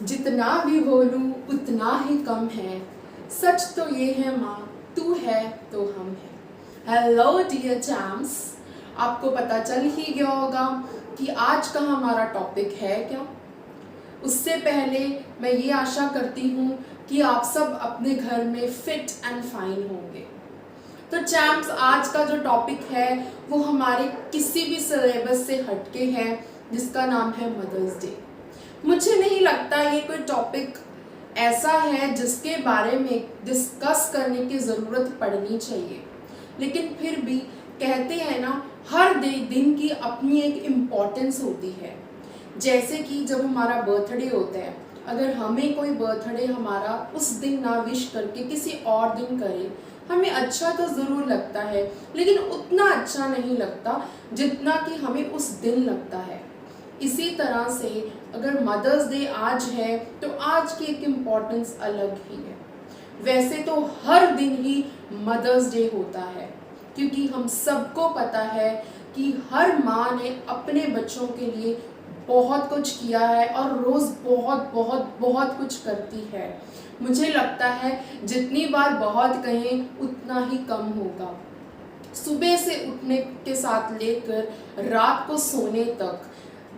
जितना भी बोलूं उतना ही कम है। सच तो ये है माँ, तू है तो हम हैं। हेलो डियर चैम्स, आपको पता चल ही गया होगा कि आज का हमारा टॉपिक है क्या। उससे पहले मैं ये आशा करती हूँ कि आप सब अपने घर में फिट एंड फाइन होंगे। तो चैम्प्स, आज का जो टॉपिक है वो हमारे किसी भी सिलेबस से हटके है, जिसका नाम है मदर्स डे। मुझे नहीं लगता ये कोई टॉपिक ऐसा है जिसके बारे में डिस्कस करने की ज़रूरत पड़नी चाहिए, लेकिन फिर भी कहते हैं ना, हर दिन की अपनी एक इम्पोर्टेंस होती है। जैसे कि जब हमारा बर्थडे होता है, अगर हमें कोई बर्थडे हमारा उस दिन ना विश करके किसी और दिन करे, हमें अच्छा तो ज़रूर लगता है, लेकिन उतना अच्छा नहीं लगता जितना कि हमें उस दिन लगता है। इसी तरह से अगर मदर्स डे आज है तो आज की एक इम्पॉर्टेंस अलग ही है। वैसे तो हर दिन ही मदर्स डे होता है, क्योंकि हम सबको पता है कि हर माँ ने अपने बच्चों के लिए बहुत कुछ किया है और रोज़ बहुत बहुत बहुत कुछ करती है। मुझे लगता है जितनी बार बहुत कहें उतना ही कम होगा। सुबह से उठने के साथ लेकर रात को सोने तक,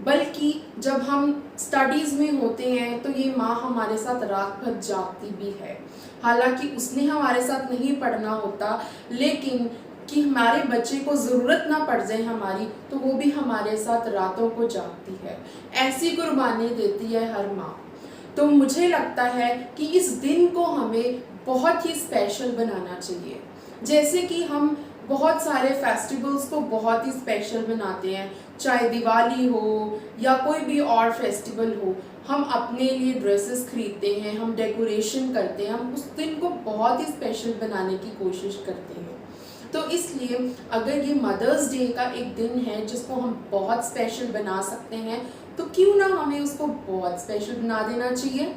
बल्कि जब हम स्टडीज़ में होते हैं तो ये माँ हमारे साथ रात भर जागती भी है। हालांकि उसने हमारे साथ नहीं पढ़ना होता, लेकिन कि हमारे बच्चे को ज़रूरत ना पड़ जाए हमारी, तो वो भी हमारे साथ रातों को जागती है। ऐसी कुर्बानी देती है हर माँ। तो मुझे लगता है कि इस दिन को हमें बहुत ही स्पेशल बनाना चाहिए। जैसे कि हम बहुत सारे फेस्टिवल्स को बहुत ही स्पेशल बनाते हैं, चाहे दिवाली हो या कोई भी और फेस्टिवल हो, हम अपने लिए ड्रेसेस खरीदते हैं, हम डेकोरेशन करते हैं, हम उस दिन को बहुत ही स्पेशल बनाने की कोशिश करते हैं। तो इसलिए अगर ये मदर्स डे का एक दिन है जिसको हम बहुत स्पेशल बना सकते हैं, तो क्यों ना हमें उसको बहुत स्पेशल बना देना चाहिए।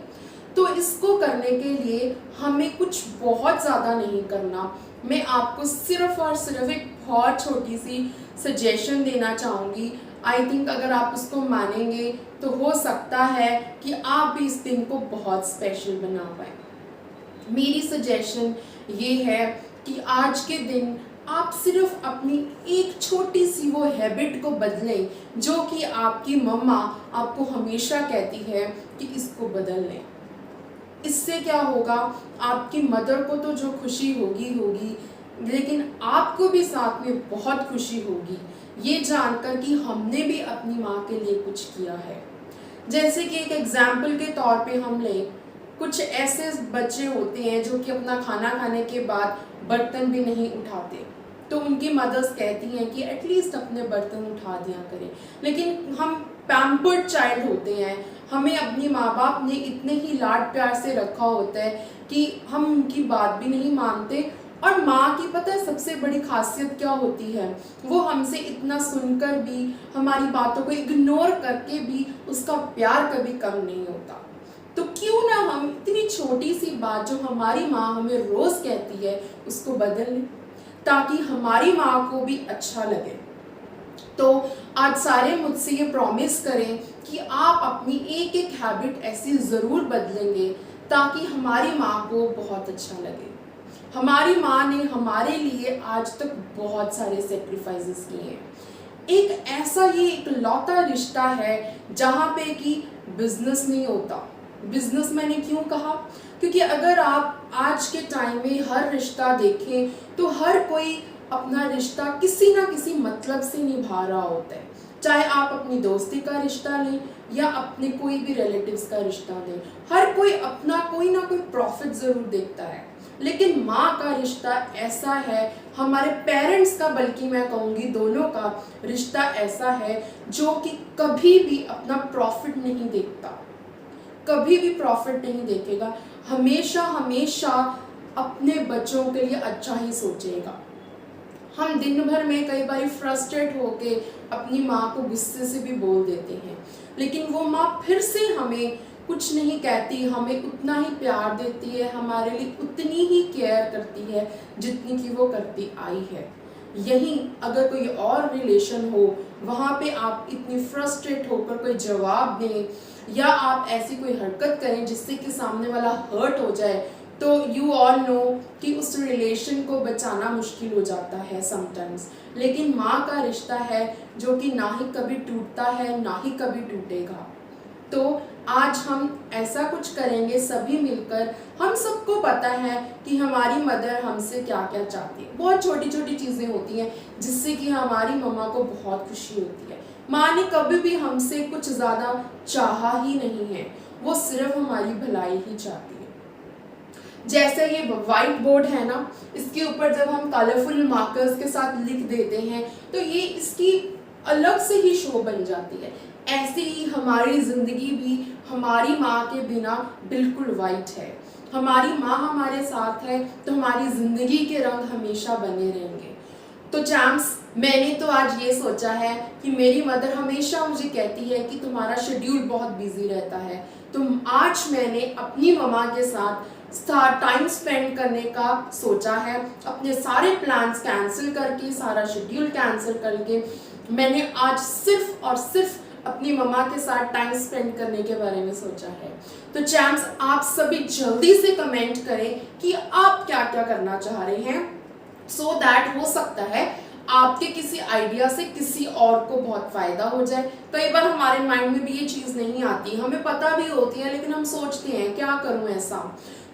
तो इसको करने के लिए हमें कुछ बहुत ज़्यादा नहीं करना। मैं आपको सिर्फ और सिर्फ एक बहुत छोटी सी सजेशन देना चाहूँगी। आई थिंक अगर आप उसको मानेंगे तो हो सकता है कि आप भी इस दिन को बहुत स्पेशल बना पाए। मेरी सजेशन ये है कि आज के दिन आप सिर्फ अपनी एक छोटी सी वो हैबिट को बदलें जो कि आपकी मम्मा आपको हमेशा कहती है कि इसको बदल लें। इससे क्या होगा, आपकी मदर को तो जो खुशी होगी होगी, लेकिन आपको भी साथ में बहुत खुशी होगी ये जानकर कि हमने भी अपनी माँ के लिए कुछ किया है। जैसे कि एक एग्जाम्पल के तौर पे हम लें, कुछ ऐसे बच्चे होते हैं जो कि अपना खाना खाने के बाद बर्तन भी नहीं उठाते, तो उनकी मदर्स कहती हैं कि एटलीस्ट अपने बर्तन उठा दिया करें। लेकिन हम पैम्पर्ड चाइल्ड होते हैं, हमें अपनी माँ बाप ने इतने ही लाड प्यार से रखा होता है कि हम उनकी बात भी नहीं मानते। और माँ की पता है सबसे बड़ी खासियत क्या होती है, वो हमसे इतना सुनकर भी, हमारी बातों को इग्नोर करके भी उसका प्यार कभी कम नहीं होता। तो क्यों ना हम इतनी छोटी सी बात जो हमारी माँ हमें रोज़ कहती है उसको बदल लें, ताकि हमारी माँ को भी अच्छा लगे। तो आज सारे मुझसे ये प्रॉमिस करें कि आप अपनी एक एक हैबिट ऐसी ज़रूर बदलेंगे ताकि हमारी माँ को बहुत अच्छा लगे। हमारी माँ ने हमारे लिए आज तक बहुत सारे सेक्रीफाइसेस किए हैं। एक ऐसा ये एक लौता रिश्ता है जहाँ पे कि बिजनेस नहीं होता। बिजनेस मैंने क्यों कहा, क्योंकि अगर आप आज के टाइम में हर रिश्ता देखें तो हर कोई अपना रिश्ता किसी ना किसी मतलब से निभा रहा होता है। चाहे आप अपनी दोस्ती का रिश्ता लें या अपने कोई भी रिलेटिव्स का रिश्ता लें, हर कोई अपना कोई ना कोई प्रॉफिट ज़रूर देखता है। लेकिन माँ का रिश्ता ऐसा है, हमारे पेरेंट्स का, बल्कि मैं कहूँगी दोनों का रिश्ता ऐसा है जो कि कभी भी अपना प्रॉफिट नहीं देखता, कभी भी प्रॉफिट नहीं देखेगा। हमेशा हमेशा अपने बच्चों के लिए अच्छा ही सोचेगा। हम दिन भर में कई बार फ्रस्ट्रेट होके अपनी माँ को गुस्से से भी बोल देते हैं, लेकिन वो माँ फिर से हमें कुछ नहीं कहती, हमें उतना ही प्यार देती है, हमारे लिए उतनी ही केयर करती है जितनी कि वो करती आई है। यहीं अगर कोई और रिलेशन हो, वहाँ पे आप इतनी फ्रस्ट्रेट होकर कोई जवाब दें या आप ऐसी कोई हरकत करें जिससे कि सामने वाला हर्ट हो जाए, तो यू ऑल नो कि उस रिलेशन को बचाना मुश्किल हो जाता है समटाइम्स। लेकिन माँ का रिश्ता है जो कि ना ही कभी टूटता है ना ही कभी टूटेगा। तो आज हम ऐसा कुछ करेंगे सभी मिलकर। हम सबको पता है कि हमारी मदर हमसे क्या क्या चाहती है। बहुत छोटी छोटी चीज़ें होती हैं जिससे कि हमारी मम्मा को बहुत खुशी होती है। माँ ने कभी भी हमसे कुछ ज़्यादा चाहा ही नहीं है, वो सिर्फ हमारी भलाई ही चाहती है। जैसे ये व्हाइट बोर्ड है ना, इसके ऊपर जब हम कलरफुल मार्कर्स के साथ लिख देते हैं तो ये इसकी अलग से ही शो बन जाती है। ऐसे ही हमारी ज़िंदगी भी हमारी माँ के बिना बिल्कुल वाइट है। हमारी माँ हमारे साथ है तो हमारी ज़िंदगी के रंग हमेशा बने रहेंगे। तो चैम्प्स, मैंने तो आज ये सोचा है कि मेरी मदर हमेशा मुझे कहती है कि तुम्हारा शेड्यूल बहुत बिजी रहता है, तो आज मैंने अपनी मम्मा के साथ टाइम स्पेंड करने का सोचा है। अपने सारे प्लान्स कैंसिल करके, सारा शेड्यूल कैंसिल करके मैंने आज सिर्फ और सिर्फ अपनी मम्मा के साथ टाइम स्पेंड करने के बारे में सोचा है। तो चैम्प्स, आप सभी जल्दी से कमेंट करें कि आप क्या क्या करना चाह रहे हैं, सो दैट हो सकता है आपके किसी आइडिया से किसी और को बहुत फायदा हो जाए। कई बार हमारे माइंड में भी ये चीज़ नहीं आती, हमें पता भी होती है लेकिन हम सोचते हैं क्या करूं ऐसा।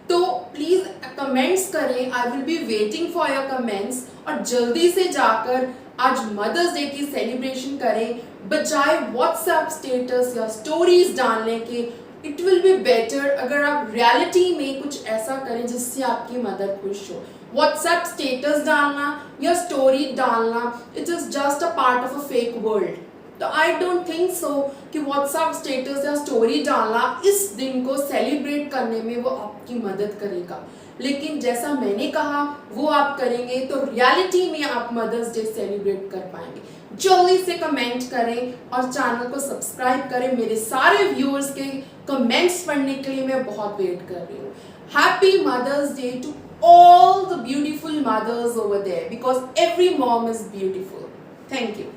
तो प्लीज़ कमेंट्स करें, I will be waiting for your comments. और जल्दी से जाकर आज मदर्स डे की सेलिब्रेशन करें, बजाय व्हाट्सएप स्टेटस या स्टोरीज डालने के। इट विल बी बेटर अगर आप रियलिटी में कुछ ऐसा करें जिससे आपकी मदर खुश हो। व्हाट्सएप स्टेटस डालना या स्टोरी डालना, it is just a part of a fake world. तो आई डोंट थिंक सो कि व्हाट्सएप स्टेटस या स्टोरी डालना इस दिन को सेलिब्रेट करने में वो आपकी मदद करेगा। लेकिन जैसा मैंने कहा वो आप करेंगे तो रियलिटी में आप मदर्स डे सेलिब्रेट कर पाएंगे। जल्दी से कमेंट करें और चैनल को सब्सक्राइब करें। मेरे सारे व्यूअर्स के कमेंट्स पढ़ने के लिए मैं बहुत वेट कर रही हूँ। Happy mother's day to all the beautiful mothers over there, because every mom is beautiful. Thank you.